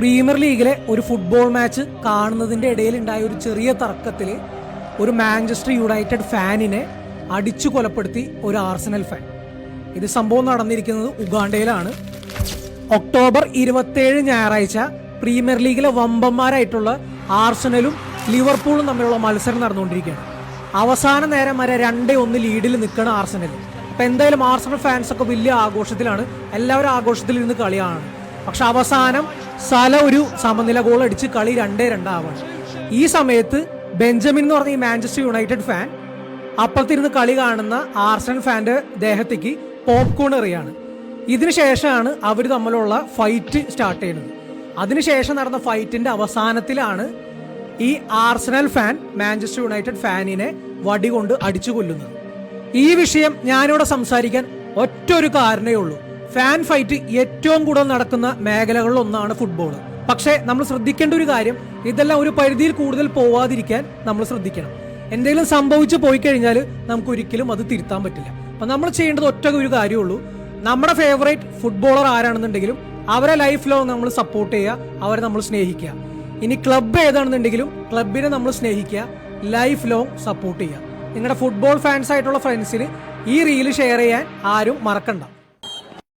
Premier ലീഗിലെ ഒരു football match കാണുന്നതിൻ്റെ ഇടയിൽ ഉണ്ടായ ഒരു ചെറിയ തർക്കത്തിൽ ഒരു മാഞ്ചസ്റ്റർ യുണൈറ്റഡ് ഫാനിനെ അടിച്ചു കൊലപ്പെടുത്തി ഒരു ആർസനൽ ഫാൻ. ഇത് സംഭവം നടന്നിരിക്കുന്നത് ഉഗാണ്ടയിലാണ്. ഒക്ടോബർ 27 ഞായറാഴ്ച പ്രീമിയർ ലീഗിലെ വമ്പന്മാരായിട്ടുള്ള ആർസനലും ലിവർപൂളും തമ്മിലുള്ള മത്സരം നടന്നുകൊണ്ടിരിക്കുകയാണ്. അവസാന നേരം വരെ 2-1 ലീഡിൽ നിൽക്കണം ആർസനൽ. അപ്പം എന്തായാലും ആർസനൽ ഫാൻസ് ഒക്കെ വലിയ ആഘോഷത്തിലാണ്, എല്ലാവരും ആഘോഷത്തിൽ ഇരുന്ന് കളിയാണ്. പക്ഷെ അവസാനം സല ഒരു സമനില ഗോൾ അടിച്ച് കളി 2-2 ആവാണ്. ഈ സമയത്ത് ബെഞ്ചമിൻ എന്ന് പറഞ്ഞ ഈ മാഞ്ചസ്റ്റർ യുണൈറ്റഡ് ഫാൻ അപ്പുറത്തിരുന്ന് കളി കാണുന്ന ആർസനൽ ഫാന്റെ ദേഹത്തേക്ക് പോപ്കോൺ എറിയാണ്. ഇതിനുശേഷമാണ് അവർ തമ്മിലുള്ള ഫൈറ്റ് സ്റ്റാർട്ട് ചെയ്യുന്നത്. അതിനുശേഷം നടന്ന ഫൈറ്റിന്റെ അവസാനത്തിലാണ് ഈ ആർസനൽ ഫാൻ മാഞ്ചസ്റ്റർ യുണൈറ്റഡ് ഫാനിനെ വടി കൊണ്ട് അടിച്ചു കൊല്ലുന്നത്. ഈ വിഷയം ഞാനിവിടെ സംസാരിക്കാൻ ഒറ്റൊരു കാരണമേ ഉള്ളൂ. ഫാൻ ഫൈറ്റ് ഏറ്റവും കൂടുതൽ നടക്കുന്ന മേഖലകളിൽ ഒന്നാണ് ഫുട്ബോൾ. പക്ഷേ നമ്മൾ ശ്രദ്ധിക്കേണ്ട ഒരു കാര്യം, ഇതെല്ലാം ഒരു പരിധിയിൽ കൂടുതൽ പോവാതിരിക്കാൻ നമ്മൾ ശ്രദ്ധിക്കണം. എന്തെങ്കിലും സംഭവിച്ചു പോയി കഴിഞ്ഞാൽ നമുക്ക് ഒരിക്കലും അത് തിരുത്താൻ പറ്റില്ല. അപ്പൊ നമ്മൾ ചെയ്യേണ്ടത് ഒറ്റ ഒരു കാര്യമുള്ളൂ. നമ്മുടെ ഫേവറേറ്റ് ഫുട്ബോളർ ആരാണെന്നുണ്ടെങ്കിലും അവരെ ലൈഫ് ലോങ് നമ്മൾ സപ്പോർട്ട് ചെയ്യുക, അവരെ നമ്മൾ സ്നേഹിക്കുക. ഇനി ക്ലബ്ബ് ഏതാണെന്നുണ്ടെങ്കിലും ക്ലബിനെ നമ്മൾ സ്നേഹിക്കുക, ലൈഫ് ലോങ് സപ്പോർട്ട് ചെയ്യുക. നിങ്ങളുടെ ഫുട്ബോൾ ഫാൻസ് ആയിട്ടുള്ള ഫ്രണ്ട്സിന് ഈ റീല് ഷെയർ ചെയ്യാൻ ആരും മറക്കണ്ട.